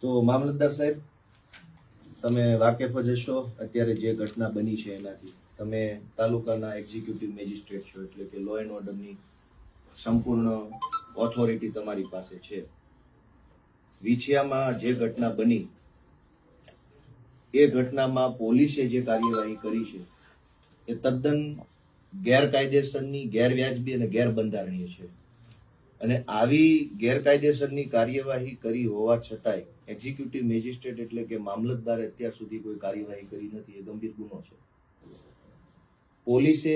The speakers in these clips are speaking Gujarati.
તો મામલતદાર સાહેબ, તમે વાકેફ જ હશો અત્યારે જે ઘટના બની છે એનાથી. તમે તાલુકાના એક્ઝિક્યુટિવ મેજિસ્ટ્રેટ છો, એટલે કે લો એન્ડ ઓર્ડરની સંપૂર્ણ ઓથોરિટી તમારી પાસે છે. વિછિયામાં જે ઘટના બની એ ઘટનામાં પોલીસે જે કાર્યવાહી કરી છે એ તદ્દન ગેરકાયદેસરની, ગેરવ્યાજબી અને ગેરબંધારણીય છે. અને આવી ગેરકાયદેસરની કાર્યવાહી કરી હોવા છતાંય એક્ઝિક્યુટિવ મેજિસ્ટ્રેટ એટલે કે મામલતદારે અત્યાર સુધી કોઈ કાર્યવાહી કરી નથી. એ ગંભીર ગુનો છે. પોલીસે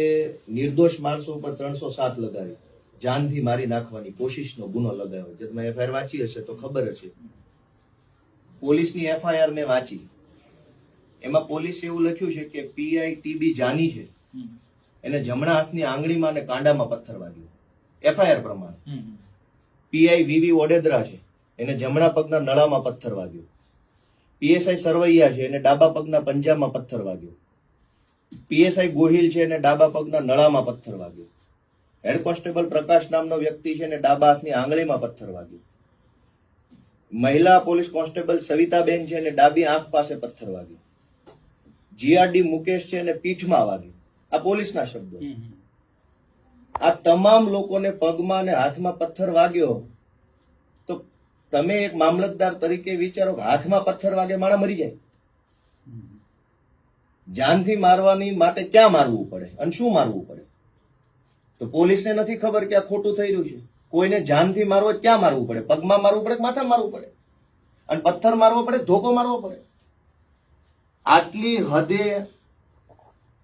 નિર્દોષ માણસો ઉપર 307 લગાવી, જાનથી મારી નાખવાની કોશિશનો ગુનો લગાવ્યો. જે તમે એફઆઈઆર વાંચી હશે તો ખબર હશે. પોલીસની એફઆઈઆર મેં વાંચી, એમાં પોલીસે એવું લખ્યું છે કે પીઆઈ ટીબી જાની છે એને જમણા હાથની આંગળીમાં અને કાંડામાં પથ્થર વાગ્યો. એફઆઈઆર પ્રમાણે. પીઆઈ વીવી ઓડેદરા છે એને જમણા પગના નળામાં પથ્થર વાગ્યો. પીએસઆઈ સરવૈયા છે એને ડાબા પગના પંજામાં પથ્થર વાગ્યો. પીએસઆઈ ગોહિલ છે એને ડાબા પગના નળામાં પથ્થર વાગ્યો. હેડ કોન્સ્ટેબલ પ્રકાશ નામનો વ્યક્તિ છે એને ડાબા હાથની આંગળીમાં પથ્થર વાગ્યો. મહિલા પોલીસ કોન્સ્ટેબલ સવિતાબેન છે એને ડાબી આંખ પાસે પથ્થર વાગ્યો. જીઆરડી મુકેશ છે એને પીઠમાં વાગ્યો. આ પોલીસના શબ્દો. આ તમામ લોકોને પગમાં અને હાથમાં પથ્થર વાગ્યો. તો તમે એક મામલતદાર તરીકે વિચારો કે હાથમાં પથ્થર વાગે માણસ મરી જાય. જાનથી મારવાની માટે ક્યાં મારવું પડે અને શું મારવું પડે? તો પોલીસને નથી ખબર કે આ ખોટું થઈ રહ્યું છે. કોઈને જાનથી મારવો ક્યાં મારવું પડે? પગમાં મારવું પડે, માથામાં મારવું પડે, અને પથ્થર મારવો પડે, ધોકો મારવો પડે. આટલી હદે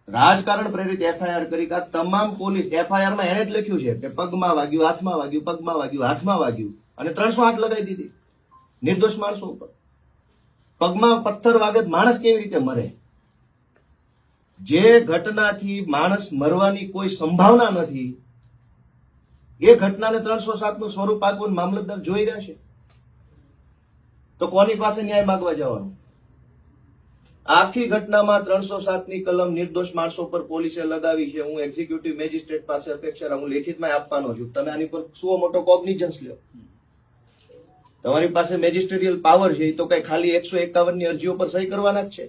રાજકારણ પ્રેરિત એફઆઈઆર કરી કે આ તમામ પોલીસ એફઆઈઆરમાં એને જ લખ્યું છે કે પગમાં વાગ્યું, હાથમાં વાગ્યું, પગમાં વાગ્યું, હાથમાં વાગ્યું, અને 308 લગાવી દીધી નિર્દોષ માણસો ઉપર. પગમાં પથ્થર વાગે માણસ કેવી રીતે મરે? જે ઘટનાથી માણસ મરવાની કોઈ સંભાવના નથી એ ઘટનાને 307નું સ્વરૂપ આપવું મામલતદાર જોઈ રહ્યા છે. તો કોની પાસે ન્યાય માંગવા જવાનું? આખી ઘટનામાં 307ની કલમ નિર્દોષ માણસો પર પોલીસે લગાવી છે. હું એક્ઝિક્યુટિવ મેજિસ્ટ્રેટ પાસે અપેક્ષા હું લેખિતમાં આપવાનો છું. તમે આની પર શું મોટો કોગ્નિઝન્સ લ્યો. તમારી પાસે મેજિસ્ટ્રેરિયલ પાવર છે એ તો કઈ ખાલી 151ની અરજીઓ પર સહી કરવાના જ છે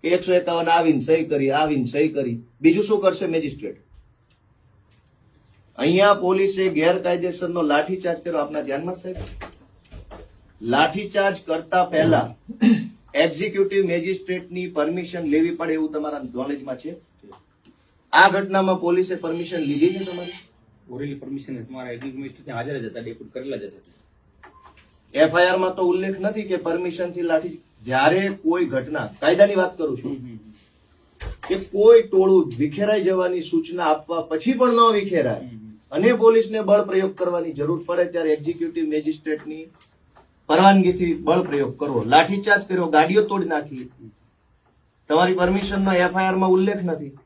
કે 151 આવીને સહી કરી, આવીને સહી કરી, બીજું શું કરશે મેજિસ્ટ્રેટ? અહીંયા પોલીસે ગેરકાયદેસરનો લાઠીચાર્જ કર્યો. આપના ધ્યાનમાં સાહેબ, લાઠીચાર્જ કરતા પહેલા એક્ઝિક્યુટિવ મેજિસ્ટ્રેટની પરમિશન લેવી પડે એવું તમારા નોલેજમાં છે? આ ઘટનામાં પોલીસે પરમિશન લીધી છે તમારી? ઓરેલી પરમિશન તમારા એક્ઝિક્યુટિવ મેજિસ્ટ્રેટ હાજર જ હતા, ડેપ્યુટ કરેલા જ હતા. એફઆઈઆરમાં તો ઉલ્લેખ નથી કે પરમિશન થી લાઠી. જ્યારે કોઈ ઘટના, કાયદાની વાત કરું છું, કે કોઈ ટોળું વિખેરાઈ જવાની સૂચના આપવા પછી પણ ન વિખેરાય અને પોલીસને બળ પ્રયોગ કરવાની જરૂર પડે ત્યારે એક્ઝિક્યુટિવ મેજિસ્ટ્રેટની પરવાનગીથી બળ પ્રયોગ કરવો. લાઠીચાર્જ કર્યો, ગાડીઓ તોડી નાખી, તમારી પરમિશનનો એફઆઈઆરમાં ઉલ્લેખ નથી.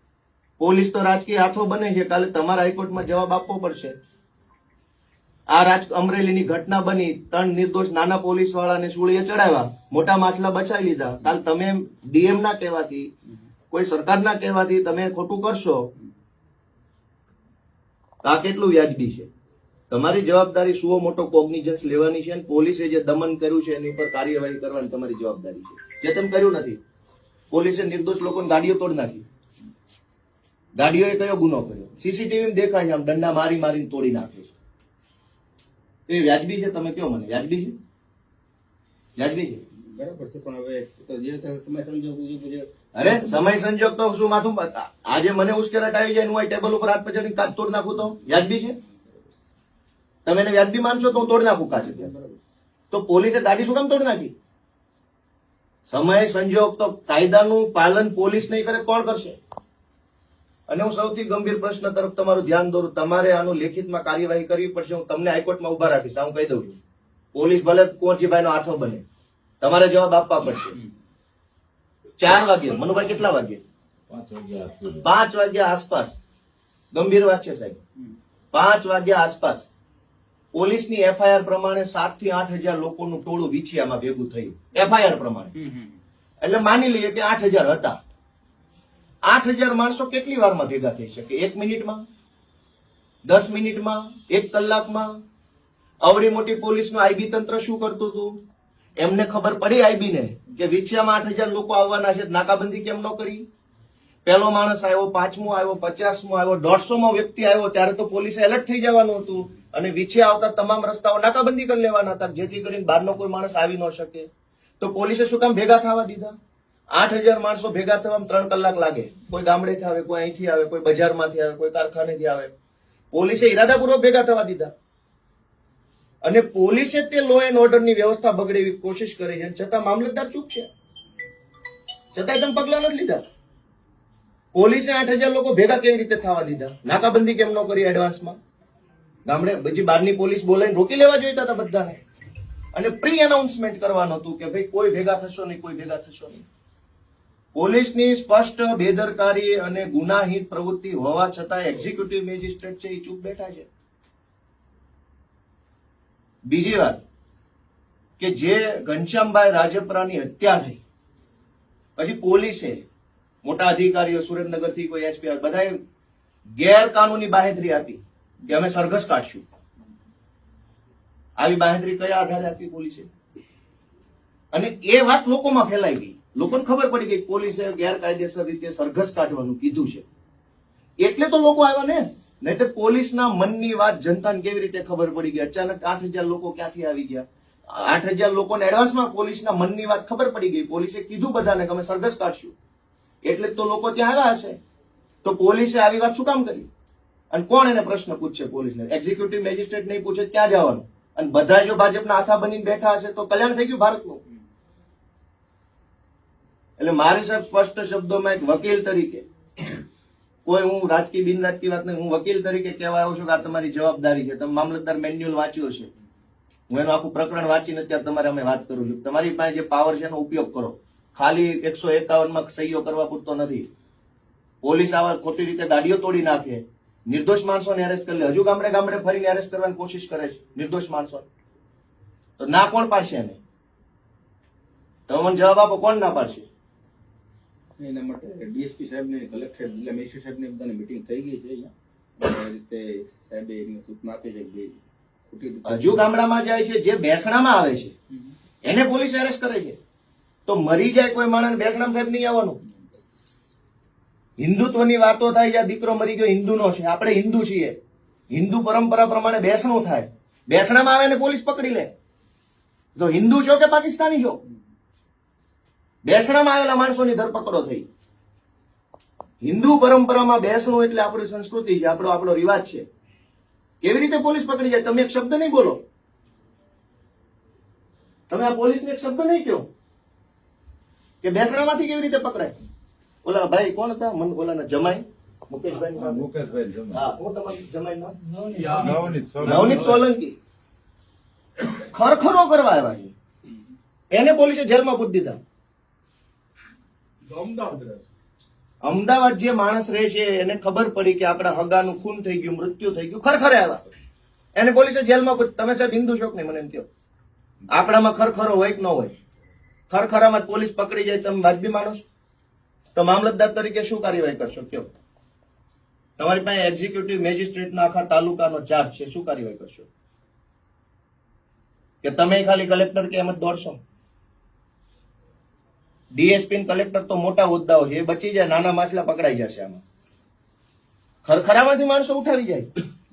પોલીસ તો રાજકીય હાથો બને છે. કાલે તમારા હાઈકોર્ટમાં જવાબ આપવો પડશે. આ અમરેલીની ઘટના બની, 3 નિર્દોષ નાના પોલીસ વાળાને સૂળીએ ચડાવ્યા, મોટા માછલા બચાવી લીધા. કાલ તમે ડીએમ ના કહેવાથી, કોઈ સરકારના કહેવાથી તમે ખોટું કરશો તો આ કેટલું વ્યાજબી છે? તમારી જવાબદારી સુઓ મોટો કોગ્નિઝન્સ લેવાની છે અને પોલીસે જે દમન કર્યું છે એની પર કાર્યવાહી કરવાની તમારી જવાબદારી છે. જે તમે કર્યું નથી. પોલીસે નિર્દોષ લોકોની ગાડીઓ તોડી નાખી. ગાડીઓએ કયો ગુનો કર્યો? સીસીટીવી દેખાય છે, આમ દંડા મારી મારીને તોડી નાખે છે. એ વ્યાજબી છે? તમે કયો મને, વ્યાજબી છે? વ્યાજબી છે? બરાબર છે, પણ હવે તો જે સમય સંજોગ, અરે સમય સંજોગ તો શું માથું, આજે મને ઉશ્કેરાટ આવી જાય, હું ટેબલ ઉપર હાથ પછાડીને કાચ તોડી નાખું તો વ્યાજબી છે? તમે એને વ્યાજબી માનશો તો હું તોડી નાખું કાચ. તો પોલીસે ગાડી શું કામ તોડી નાખી? સમય સંજોગ તો કાયદાનું પાલન પોલીસ નહીં કરે કોણ કરશે? અને હું સૌથી ગંભીર પ્રશ્ન તરફ તમારું ધ્યાન દોરું. તમારે આનું લેખિતમાં કાર્યવાહી કરવી પડશે. હું તમને હાઈકોર્ટમાં ઉભા રાખીશ. હું કહી દઉં છું, પોલીસ ભલે કોંચીભાઈ નો હાથો બને, તમારે જવાબ આપવા પડશે. 4 વાગે, મનુભાઈ કેટલા વાગે? 5 વાગ્યા આસપાસ. ગંભીર વાત છે સાહેબ. 5 વાગ્યા આસપાસ પોલીસની એફઆઈઆર પ્રમાણે 7 થી 8 હજાર લોકોનું ટોળું વિછિયામાં ભેગું થયું. એફઆઈઆર પ્રમાણે એટલે માની લઈએ કે 8,000 હતા. 8,000 માણસો કેટલી વારમાં ભેગા થઈ શકે? 1 મિનિટમાં, 10 મિનિટમાં, 1 કલાકમાં? આવડી મોટી પોલીસનું આઈબી તંત્ર શું કરતું હતું? એમને ખબર પડી આઈબી ને કે વિછિયામાં 8,000 લોકો આવવાના છે, નાકાબંધી કેમ ન કરી? પહેલો માણસ આવ્યો, 5મો આવ્યો, 50મો આવ્યો, 150મો વ્યક્તિ આવ્યો, ત્યારે તો પોલીસે એલર્ટ થઈ જવાનું હતું અને વિછિયા આવતા તમામ રસ્તાઓ નાકાબંધી કરી લેવાના હતા, જેથી કરીને બહારનો કોઈ માણસ આવી ન શકે. તો પોલીસે શું કામ ભેગા થવા દીધા? 8,000 માણસો ભેગા થવામાં 3 કલાક લાગે. કોઈ ગામડેથી આવે, કોઈ અહીંથી આવે, કોઈ બજારમાંથી આવે, કોઈ કારખાનેથી આવે. પોલીસે ઈરાદાપૂર્વક ભેગા થવા દીધા અને પોલીસે તે લો એન્ડ ઓર્ડરની વ્યવસ્થા બગડેવી કોશિશ કરી છે, છતાં મામલતદાર ચૂપ છે. છતાંય તમે પગલા નથી લીધા. પોલીસે 8,000 લોકો ભેગા કેવી રીતે થવા દીધા? નાકાબંધી કેમ ન કરી એડવાન્સમાં? ગામડે બીજી બહારની પોલીસ બોલાવીને રોકી લેવા જોઈતા હતા બધાને અને પ્રી એનાઉન્સમેન્ટ કરવાનું હતું કે ભાઈ કોઈ ભેગા થશો નહીં, કોઈ ભેગા થશો નહીં. પોલીસની સ્પષ્ટ બેદરકારી અને ગુનાહિત પ્રવૃત્તિ હોવા છતાં એક્ઝિક્યુટિવ મેજિસ્ટ્રેટ છે એ ચૂપ બેઠા છે. બીજી વાત કે જે ઘનશ્યામભાઈ રાજપરાની હત્યા થઈ પછી પોલીસે મોટા અધિકારીઓ સુરેન્દ્રનગરથી કોઈ એસપી બધાએ ગેરકાનૂની બાહેધરી આપી કે અમે સરઘસ કાઢશું. આવી બાહેધરી કયા આધારે આપી પોલીસે? અને એ વાત લોકોમાં ફેલાઈ ગઈ, લોકોને ખબર પડી ગઈ પોલીસે ગેરકાયદેસર રીતે સરઘસ કાઢવાનું કીધું છે, એટલે તો લોકો આવ્યા ને. નહીં તો પોલીસના મનની વાત જનતાને કેવી રીતે ખબર પડી ગઈ? અચાનક 8,000 લોકો ક્યાંથી આવી ગયા? 8,000 લોકોને એડવાન્સમાં પોલીસના મનની વાત ખબર પડી ગઈ. પોલીસે કીધું બધાને કે અમે સરઘસ કાઢશું, એટલે તો લોકો ત્યાં આવ્યા હશે. તો પોલીસે આવી વાત શું કામ કરી? અને કોણ એને પ્રશ્ન પૂછશે? પોલીસને એક્ઝિક્યુટિવ મેજિસ્ટ્રેટ નહીં પૂછે ક્યાં જવાનું? અને બધા જો ભાજપના આખા બનીને બેઠા હશે તો કલ્યાણ થઈ ગયું ભારતનું. એટલે મારી સાહેબ સ્પષ્ટ શબ્દોમાં એક વકીલ તરીકે, કોઈ હું રાજકીય બિન રાજકીય વાત નહીં, હું વકીલ તરીકે કહેવા આવ્યો છું કે આ તમારી જવાબદારી છે. તમે મામલતદાર મેન્યુઅલ વાંચ્યો છે, હું એનું આખું પ્રકરણ વાંચીને અત્યારે તમારે અમે વાત કરું છું. તમારી પાસે જે પાવર છે એનો ઉપયોગ કરો. ખાલી 151માં સહીઓ કરવા પૂરતો નથી. પોલીસ આવા ખોટી રીતે ગાડીઓ તોડી નાખે, નિર્દોષ માણસોને એરેસ્ટ કરી લે, હજુ ગામડે ગામડે ફરીને એરેસ્ટ કરવાની કોશિશ કરે છે નિર્દોષ માણસો. તો ના કોણ પાડશે એને? તમે મને જવાબ આપો, કોણ ના પાડશે? એના માટે ડીએસપી સાહેબને, કલેક્ટર, જિલ્લા મેજિસ્ટ્રેટ સાહેબને બધાની મીટિંગ થઈ ગઈ છે અહીંયા. એ રીતે સાહેબે એમને સૂચના આપી છે કે ખોટી રીતે હજુ ગામડામાં જાય છે, જે બેસણામાં આવે છે એને પોલીસ એરેસ્ટ કરે છે. તો મરી જાય કોઈ માણસ, બેસણામ સાહેબ નહીં આવવાનું. હિન્દુત્વની વાતો થાય, જ્યાં દીકરો મરી ગયો હિન્દુનો છે, આપણે હિન્દુ છીએ, હિન્દુ પરંપરા પ્રમાણે બેસણું થાય, બેસણામાં આવે ને પોલીસ પકડી લે. તો હિન્દુ છો કે પાકિસ્તાની છો? બેસણામાં આવેલા માણસોની ધરપકડો થઈ. હિન્દુ પરંપરામાં બેસણું એટલે આપણી સંસ્કૃતિ છે, આપણો રિવાજ છે. કેવી રીતે પોલીસ પકડી જાય? તમે એક શબ્દ નહીં બોલો, તમે આ પોલીસને એક શબ્દ નહીં કહો કે બેસણામાંથી કેવી રીતે પકડાય. ઓલા ભાઈ કોણ હતા? મને ઓલાના જમાઈ મુકેશભાઈ. હા, હું તમારી જમાઈ નામ નવનીત સોલંકી ખરખરો કરવા આવ્યા છે, એને પોલીસે જેલમાં પૂરી દીધા. અમદાવાદ જે માણસ રહે છે એને ખબર પડી કે આપણા હગાનું ખૂન થઈ ગયું, મૃત્યુ થઈ ગયું, ખરખરે આવ્યા, એને પોલીસે જેલમાં પૂરી. તમે સાહેબ હિન્દુ છો કે નહીં મને એમ કહો? આપણામાં ખરખરો હોય કે ન હોય? ખરખરામાં પોલીસ પકડી જાય, તમે વાજબી માનો છો? તો મામલતદાર તરીકે શું કાર્યવાહી કરશો? કયો, તમારી પાસે એક્ઝિક્યુટિવ મેજિસ્ટ્રેટના આખા તાલુકાનો ચાર્જ છે, શું કાર્યવાહી કરશો? કે તમે ખાલી કલેક્ટર કે એમ જ દોડશો? ડીએસપી કલેક્ટર તો મોટા હોદ્દાઓ છે, એ બચી જાય, નાના માછલા પકડાઈ જશે. આમાં ખરખરામાંથી માણસો ઉઠાવી જાય.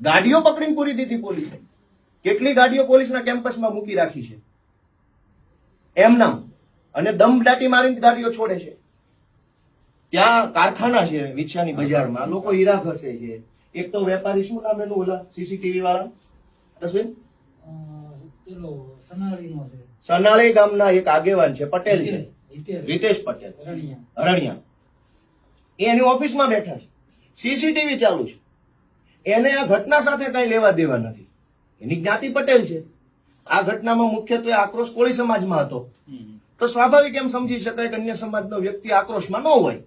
ગાડીઓ પકડીને પૂરી દીધી પોલીસે. કેટલી ગાડીઓ પોલીસના કેમ્પસમાં મૂકી રાખી છે એમનામ, અને દમ દાટી મારીને ગાડીઓ છોડે છે. ત્યાં કારખાના છે વિછિયાની બજારમાં, લોકો હીરા ઘસે છે. એક તો વેપારી, શું નામ એનું ઓલા સીસીટીવી વાળા તસવીર, સનાળી ગામના એક આગેવાન છે, પટેલ છે, રીતેશ પટેલ અરણિયા. એની ઓફિસમાં બેઠા છે, સીસીટીવી ચાલુ છે. એને આ ઘટના સાથે કઈ લેવા દેવા નથી. એની જ્ઞાતિ પટેલ છે. આ ઘટનામાં મુખ્યત્વે આક્રોશ કોળી સમાજમાં હતો, તો સ્વાભાવિક એમ સમજી શકાય કે અન્ય સમાજનો વ્યક્તિ આક્રોશમાં ન હોય.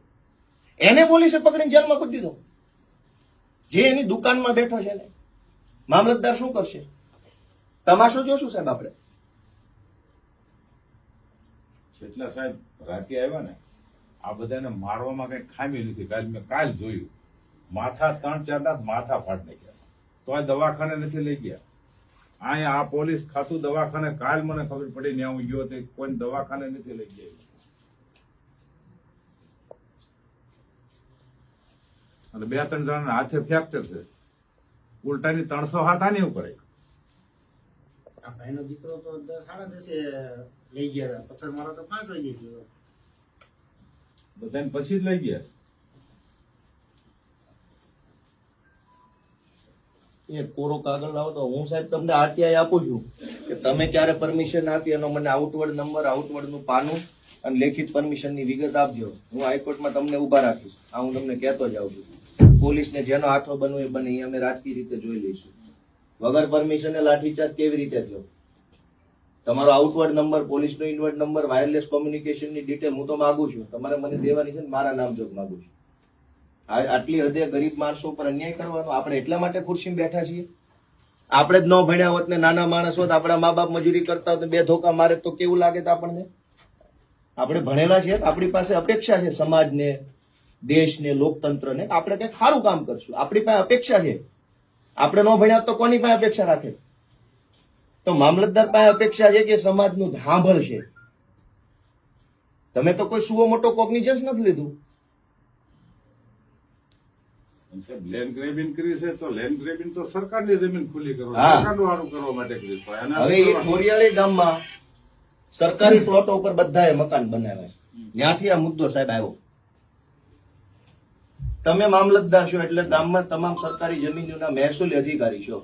એને પોલીસે પકડીને જેલમાં પૂરી દીધો, જે એની દુકાનમાં બેઠો છે ને. મામલતદાર શું કરશે? તમાશો જોશું સાહેબ આપણે. જેટલા સાહેબ રાતે આવ્યા ને આ બધાને મારવામાં કઈ ખામી નથી. કાલ જોયું માથા 3-4 માથા ફાટ નાખ્યા તો આ દવાખાને નથી લઈ ગયા. અહીંયા આ પોલીસ ખાતું દવાખાને કાલ મને ખબર પડી ને હું ગયો તો કોઈ દવાખાને નથી લઈ ગયા. અને 2-3 જણાના હાથે ફ્રેક્ચર છે. ઉલટાની 300 હાથ આની ઉપર આ ભાઈનો દીકરો તો 10-10:30 લઈ ગયા હતા. પથ્થર મારો તો 5 વાગે ગયો. બધાને પછી જ લઈ ગયા. એ કોરો કાગળ લાવો તો હું સાહેબ તમને આરટીઆઈ આપું છું કે તમે ક્યારે પરમિશન આપી એનો મને આઉટવર્ડ નંબર, આઉટવર્ડનું પાનું અને લેખિત પરમિશનની વિગત આપજો. હું હાઈકોર્ટમાં તમને ઉભા રાખીશ. આ હું તમને કહેતો જ આવું છું. પોલીસને જેનો હાથો બનવો એ બને, એ અમે રાજકીય રીતે જોઈ લઈશું. વગર પરમિશને લાઠીચાર્જ કેવી રીતે થયો? તમારો આઉટવર્ડ નંબર, પોલીસનો ઇનવર્ડ નંબર, વાયરલેસ કોમ્યુનિકેશનની ડિટેલ હું તો માંગુ છું. તમારે મને દેવાની છે ને મારા નામ જોગ માંગુ છું. આટલી હદે ગરીબ માણસો પર અન્યાય કરવાનો? આપણે એટલા માટે ખુરશીમાં બેઠા છીએ? આપણે જ ન ભણ્યા હોત ને નાના માણસ હોત, આપણા મા બાપ મજૂરી કરતા હોત, 2 ધોકા મારે તો કેવું લાગે? આપણને આપણે ભણેલા છીએ, આપણી પાસે અપેક્ષા છે સમાજને, દેશને, લોકતંત્રને. આપણે કંઈક સારું કામ કરશું, આપણી પાસે અપેક્ષા છે. આપણે ન ભણ્યા તો કોની પાસે અપેક્ષા રાખે? તો મામલતદાર પાસે અપેક્ષા છે કે સમાજનું સાંભળશે. તમે તો કોઈ સુવો મોટો કોગ્નિઝન્સ નથી લીધું. સાહેબ લેન્ડ ગ્રેબિંગ કરી છે તો લેન્ડ ગ્રેબિંગ તો સરકારની જમીન ખુલ્લી કરો, હા. સરકારનું સારું કરવા માટે કરી છે. હવે એ ખોરિયાળી ગામમાં સરકારી પ્લોટો ઉપર બધાએ મકાન બનાવ્યા. ત્યાંથી આ મુદ્દો સાહેબ આવ્યો. તમે મામલતદાર છો એટલે ગામમાં તમામ સરકારી જમીનોના મહેસૂલી અધિકારી છો.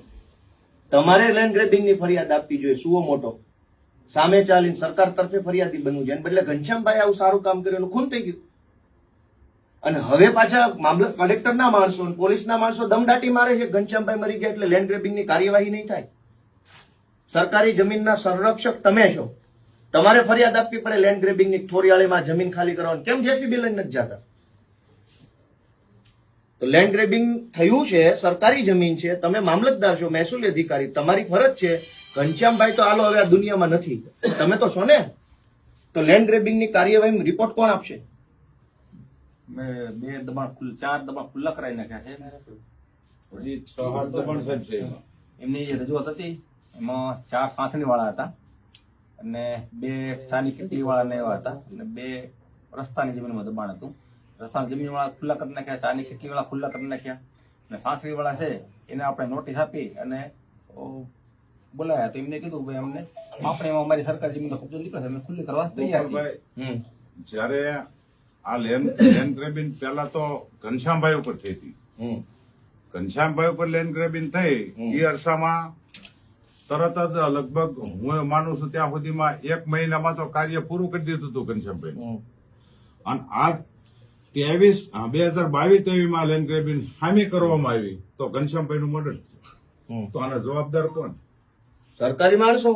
તમારે લેન્ડ ગ્રેબિંગની ફરિયાદ આપવી જોઈએ. સુવો મોટો સામે ચાલીને સરકાર તરફે ફરિયાદી બનવું જોઈએ. બદલે ઘનશ્યામભાઈ આવું સારું કામ કર્યું, એનું ખૂન થઈ ગયું. અને હવે પાછા કલેક્ટરના માણસો, પોલીસના માણસો દમદાટી મારે છે ઘનશ્યામભાઈ મરી ગયા એટલે લેન્ડ ગ્રેબિંગની કાર્યવાહી નહીં થાય. સરકારી જમીનના સંરક્ષક તમે છો, તમારે ફરિયાદ આપવી પડે લેન્ડ ગ્રેબિંગની. થોરિયાળીમાં જમીન ખાલી કરવાની કેમ જેસીબી લઈને નથી જતા? તો લેન્ડ ગ્રેબિંગ થયું છે, સરકારી જમીન છે, તમે મામલતદાર છો, મહેસૂલી અધિકારી, તમારી ફરજ છે. ઘનશ્યામભાઈ તો હાલો હવે આ દુનિયામાં નથી, તમે તો છો ને. તો લેન્ડ ગ્રેબિંગની કાર્યવાહી રિપોર્ટ કોણ આપશે? મેં 4 દબાણ ખુલ્લા કરાવી નાખ્યા છે. હજી 6-8 દબાણ સાહેબ છે એમાં. એમની જે રજૂઆત હતી એમાં 4 સાંથણી વાળા હતા અને 2 ચાની ખેતી વાળા એવા હતા અને 2 રસ્તાની જમીનમાં દબાણ હતું. રસ્તાની જમીન વાળા ખુલ્લા કરી નાખ્યા, ચાની ખેતી વાળા ખુલ્લા કરી નાખ્યા અને સાંથણી વાળા છે એને આપણે નોટિસ આપી અને બોલાયા. તો એમને કીધું ભાઈ અમને આપણે એમાં અમારી સરકારી જમીનનો કબજો નીકળે છે, અમે ખુલ્લી કરવા તૈયાર છીએ. ગોપાલભાઈ, જયારે આ લેન્ડ ગ્રેબિંગ પેલા તો ઘનશ્યામભાઈ ઉપર થઈ હતી. ઘનશ્યામભાઈ ઉપર લેન્ડ ગ્રેબિંગ થઈ એ અરસામાં તરત જ લગભગ હું માનું છું ત્યાં સુધીમાં 1 મહિનામાં તો કાર્ય પૂરું કરી દીધું હતું ઘનશ્યામભાઈ. અને આ 2022-23 લેન્ડ ગ્રેબિંગ હામી કરવામાં આવી તો ઘનશ્યામભાઈ નું મર્ડર. તો આના જવાબદાર કોણ? સરકારી માણસો.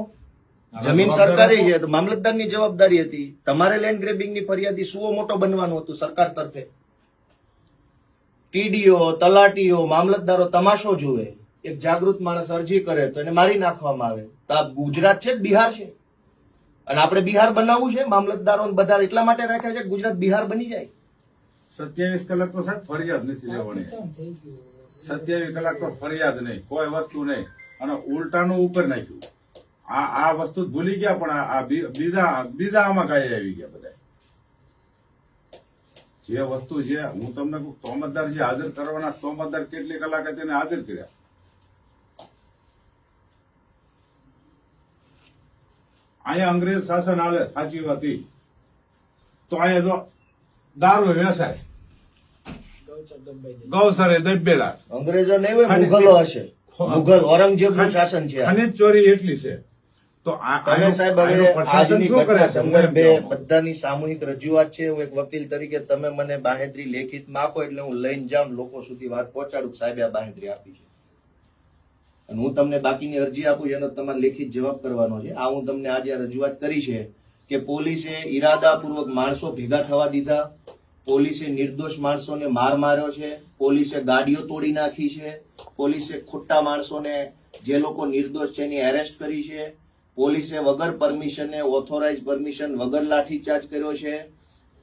જમીન સરકારી છે તો મામલતદારની જવાબદારી હતી. તમારે લેન્ડ ગ્રેબિંગની ફરિયાદી સુવો મોટો બનવાનું હતું સરકાર તરફે. ટીડીઓ, તલાટીઓ, મામલતદારો તમાશો જુએ. એક જાગૃત માણસ અરજી કરે તો એને મારી નાખવામાં આવે. તો આ ગુજરાત છે, બિહાર છે. અને આપણે બિહાર બનાવવું છે. મામલતદારો બધા એટલા માટે રાખ્યા છે કે ગુજરાત બિહાર બની જાય. 27 કલાક તો સાહેબ ફરિયાદ નથી લેવાની. 27 કલાક તો ફરિયાદ નહીં, કોઈ વસ્તુ નહીં. અને ઉલટાનું ઉપર નાખ્યું. આ વસ્તુ ભૂલી ગયા પણ આ બીજા આમાં કાંઈ આવી ગયા બધા. જે વસ્તુ છે હું તમને કહું, તોમતદાર જે હાજર કરવાના તોમતદાર કેટલી કલાકે તેને હાજર કર્યા. અહીંયા અંગ્રેજ શાસન આવે, સાચી વાત ઈ. તો અહીંયા જો દારૂ વેચાય, ગૌસરે દબેલા. અંગ્રેજો નહીં હોય, મુઘલો હશે. મુઘલ ઔરંગઝેબનું શાસન છે. ખનીજ ચોરી એટલી છે. તો તમે સાહેબ હવે આજની ઘટના સંદર્ભે બધાની સામૂહિક રજૂઆત છે. હું એક વકીલ તરીકે તમે મને બાહેધરી લેખિતમાં આપો એટલે હું લઈને જાઉં, લોકો સુધી વાત પહોંચાડું સાહેબે આ બાહેધરી આપી છે. અને હું તમને બાકીની અરજી આપું એનો તમારે લેખિત જવાબ કરવાનો છે. આ હું તમને આજે રજૂઆત કરી છે કે પોલીસે ઈરાદાપૂર્વક માણસો ભેગા થવા દીધા, પોલીસે નિર્દોષ માણસોને માર માર્યો છે, પોલીસે ગાડીઓ તોડી નાખી છે, પોલીસે ખોટા માણસોને જે લોકો નિર્દોષ છે એની એરેસ્ટ કરી છે, પોલીસે વગર પરમિશને ઓથોરાઇઝ પરમિશન વગર લાઠીચાર્જ કર્યો છે.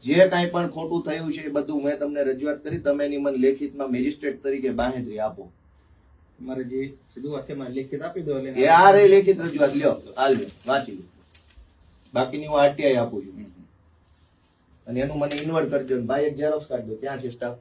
જે કાંઈ પણ ખોટું થયું છે એ બધું મેં તમને રજૂઆત કરી. તમે એની મને લેખિતમાં મેજિસ્ટ્રેટ તરીકે બાંહેધરી આપો. તમારે જે રજૂઆત છે મને લેખિત આપી દો એટલે એ આ રે લેખિત રજૂઆત લ્યો, હાલ લ્યો, વાંચી લો. બાકીની હું આરટીઆઈ આપું છું અને એનું મને ઇન્વર્ટ કરજો. ભાઈ એક ઝેરોક્સ કાઢી દો, ત્યાં છે સ્ટાફ.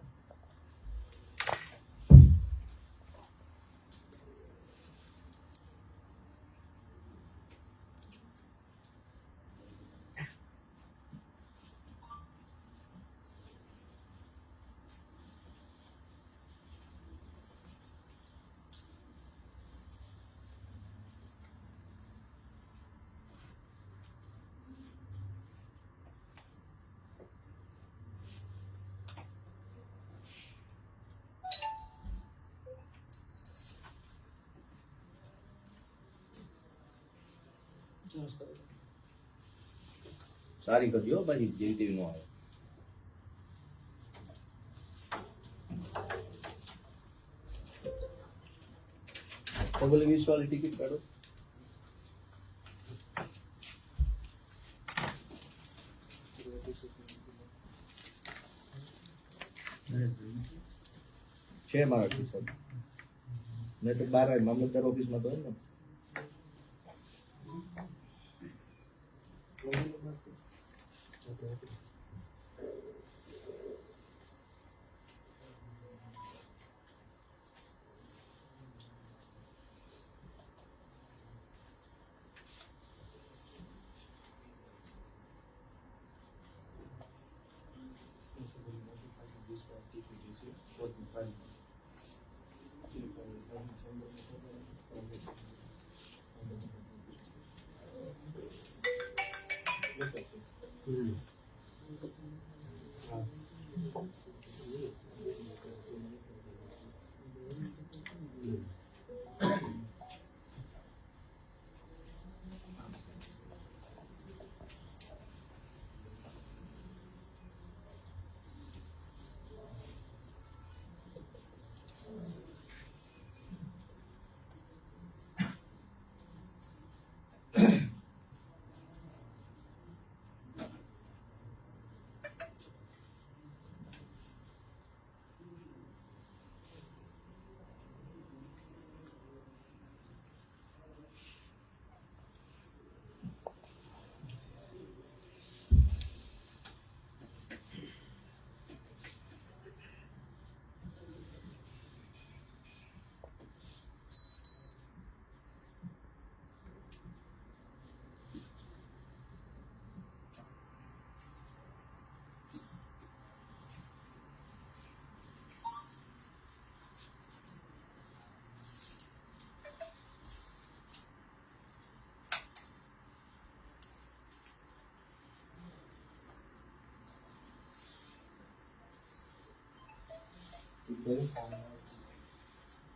સારી કરજો હો ભાઈ, જેવી તેવી ન આવે. ડબલ 20 વાળી ટિકિટ કાઢો. છે મારા ખિસ્સામાં. મેં તો 12 મામલતદાર ઓફિસમાં તો હોય ને.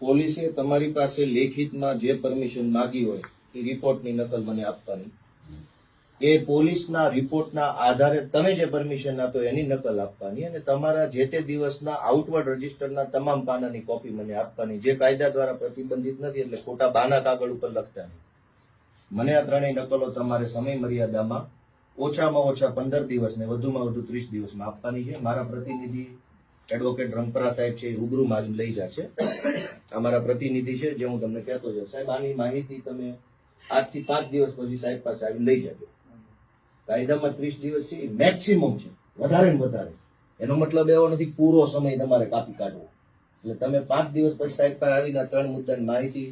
પોલીસે તમારી પાસે લેખિતમાં જે પરમિશન માંગી હોય એ રિપોર્ટની નકલ મને આપવાની. એ પોલીસના રિપોર્ટના આધારે તમે જે પરમિશન આપો એની નકલ આપવાની અને તમારા જે તે દિવસના આઉટવર્ડ રજીસ્ટરના તમામ પાનાની કોપી મને આપવાની. જે કાયદા દ્વારા પ્રતિબંધિત નથી, એટલે ખોટા બાના કાગળ ઉપર લખતા નહીં. મને આ ત્રણેય નકલો તમારે સમય મર્યાદામાં ઓછામાં ઓછા 15 દિવસ ને વધુમાં વધુ 30 દિવસમાં આપવાની છે. મારા પ્રતિનિધિ એડવોકેટ રંગપરા સાહેબ છે, રૂબરૂમાં આવીને લઈ જશે. અમારા પ્રતિનિધિ છે, જે હું તમને કહેતો છે. સાહેબ, આની માહિતી તમે આજથી 5 દિવસ પછી સાહેબ પાસે આવીને લઈ જજો. કાયદામાં 30 દિવસ છે, મેક્સિમમ છે, વધારે ને વધારે. એનો મતલબ એવો નથી પૂરો સમય તમારે કાપી કાઢવો. એટલે તમે 5 દિવસ પછી સાહેબ પાસે આવીને 3 મુદ્દાની માહિતી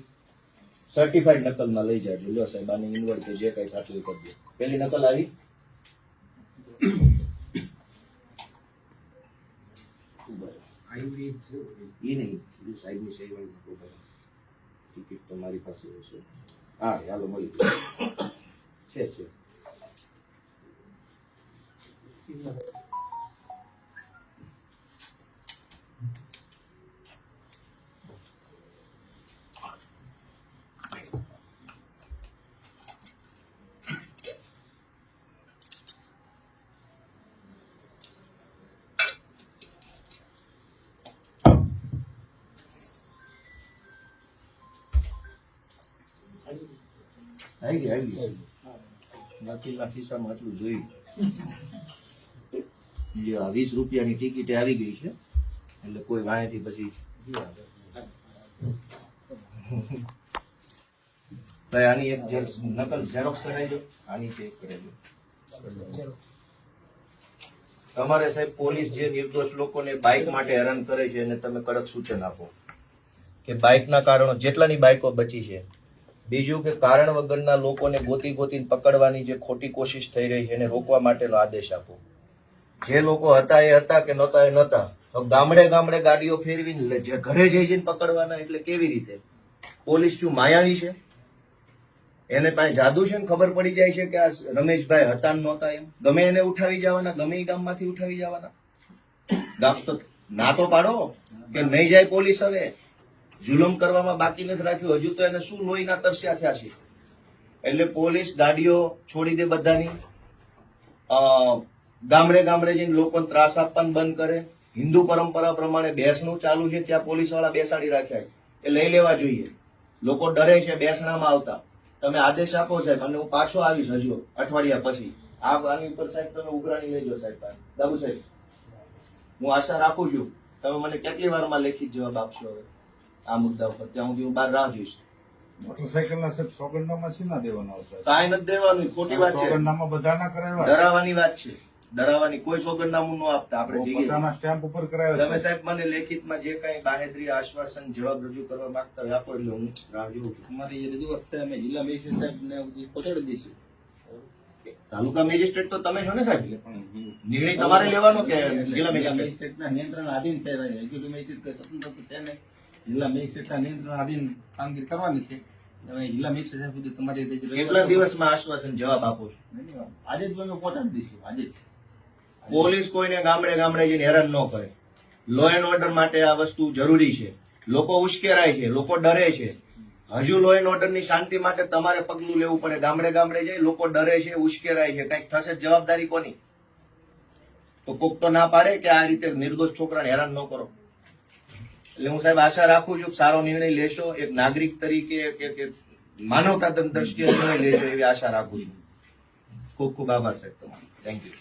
સર્ટિફાઈડ નકલમાં લઈ જાજો. લો સાહેબ, આની ઇન્વર્ટ કે જે કઈ સાચું એ કરજો. પેલી નકલ આવી. ઈ નહીં, સાહેબની સહી વાળી ટિકિટ તમારી પાસે હશે. હા, હાલો મળી છે. આવી વકીલના ખિસ્સામાં આટલું જોયું. જે આ 20 રૂપિયાની ટિકિટ આવી ગઈ છે એટલે કોઈ વાંહેથી પછી ભાઈ આની એક નકલ ઝેરોક્સ કરાવજો, આની ચેક કરાવજો. તમારે સાહેબ પોલીસ જે નિર્દોષ લોકોને બાઇક માટે હેરાન કરે છે એને તમે કડક સૂચન આપો કે બાઇકના કારણો જેટલાની બાઇકો બચી છે. બીજું કે કારણ વગરના લોકોને ગોતી ગોતીને પકડવાની જે ખોટી કોશિશ થઈ રહી છે એને રોકવા માટેનો આદેશ આપો. જે લોકો હતા એ હતા કે નહોતા એ નહોતા. હવે ગામડે ગામડે ગાડીઓ ફેરવીને જે ઘરે જઈને પકડવાના એટલે કેવી રીતે? પોલીસ શું માયાવી છે? એને પાસે જાદુ છે ને ખબર પડી જાય છે કે આ રમેશભાઈ હતા ને નહોતા એમ? ગમે એને ઉઠાવી જવાના, ગમે એ ગામમાંથી ઉઠાવી જવાના. ગામ તો ના તો પાડો કે નહીં જાય પોલીસ. હવે જુલમ કરવામાં બાકી નથી રાખ્યું. હજુ તો એને શું લોહીના તરસ્યા થયા છે. એટલે પોલીસ ગાડીઓ છોડી દે બધાની, ગામડે ગામડે જઈને લોકોને ત્રાસ આપવાનું બંધ કરે. હિન્દુ પરંપરા પ્રમાણે બેસણું ચાલુ છે ત્યાં પોલીસ વાળા બેસાડી રાખ્યા છે, એ લઈ લેવા જોઈએ. લોકો ડરે છે બેસણામાં આવતા. તમે આદેશ આપો સાહેબ અને હું પાછો આવીશ હજુ અઠવાડિયા પછી. આની ઉપર સાહેબ તમે ઉઘરાણી લેજો સાહેબ. દાબુ સાહેબ હું આશા રાખું છું તમે મને કેટલી વારમાં લેખિત જવાબ આપશો હવે આ મુદ્દા ઉપર. ત્યાં સુધી હું બહાર રાહ જોઈશ. મોટરસાયકલના સાહેબ સોગંદનામા શીના દેવાના આવશે? કાંઈ નથી દેવાનું, ખોટી વાત છે. સોગંદનામા બધાના કરાવ્યા, ડરાવવાની વાત છે. ડરાવવાની કોઈ સોગંદનામું ન આપતા. આપણે જઈએ પોતાના સ્ટેમ્પ ઉપર કરાવ્યા તમે સાહેબ મને લેખિતમાં જે કઈ બાહેધરી આશ્વાસન જવાબ રજૂ કરવા માંગતા હોય આપો એટલે હું રાહ જોઉં છું. અમારી જે રજૂઆત છે અમે જિલ્લા મેજિસ્ટ્રેટ સાહેબને પહોંચાડી દઈશું. તાલુકા મેજિસ્ટ્રેટ તો તમે છો ને સાહેબ? નિર્ણય તમારે લેવાનો કે જિલ્લા મેજિસ્ટ્રેટ? મેજિસ્ટ્રેટના નિયંત્રણ આધીન છે. એક્ઝિક્યુટિવ મેજિસ્ટ્રેટ કઈ સ્વતંત્ર તો છે નહીં. જિલ્લા મેજિસ્ટ્રેટના નિયંત્રણ આધીન કામગીરી કરવાની છે. તમે જિલ્લા મેજિસ્ટ્રેટ સાહેબ સુધી તમારી કેટલા દિવસમાં આશ્વાસન જવાબ આપો છો? આજે જ અમે પહોંચાડી દઈશું. આજે જ પોલીસ કોઈને ગામડે ગામડે જઈને હેરાન ન કરે. લો એન્ડ ઓર્ડર માટે આ વસ્તુ જરૂરી છે. લોકો ઉશ્કેરાય છે, લોકો ડરે છે. હજુ લો એન્ડ ઓર્ડરની શાંતિ માટે તમારે પગલું લેવું પડે. ગામડે ગામડે જઈ લોકો ડરે છે, ઉશ્કેરાય છે, કઈક થશે જવાબદારી કોની? તો કોક તો ના પાડે કે આ રીતે નિર્દોષ છોકરાને હેરાન ન કરો. એટલે હું સાહેબ આશા રાખું છું કે સારો નિર્ણય લેશો. એક નાગરિક તરીકે કે માનવતા દ્રષ્ટિએ નિર્ણય લેશો એવી આશા રાખું છું. ખૂબ ખૂબ આભાર સાહેબ તમારો. Thank you.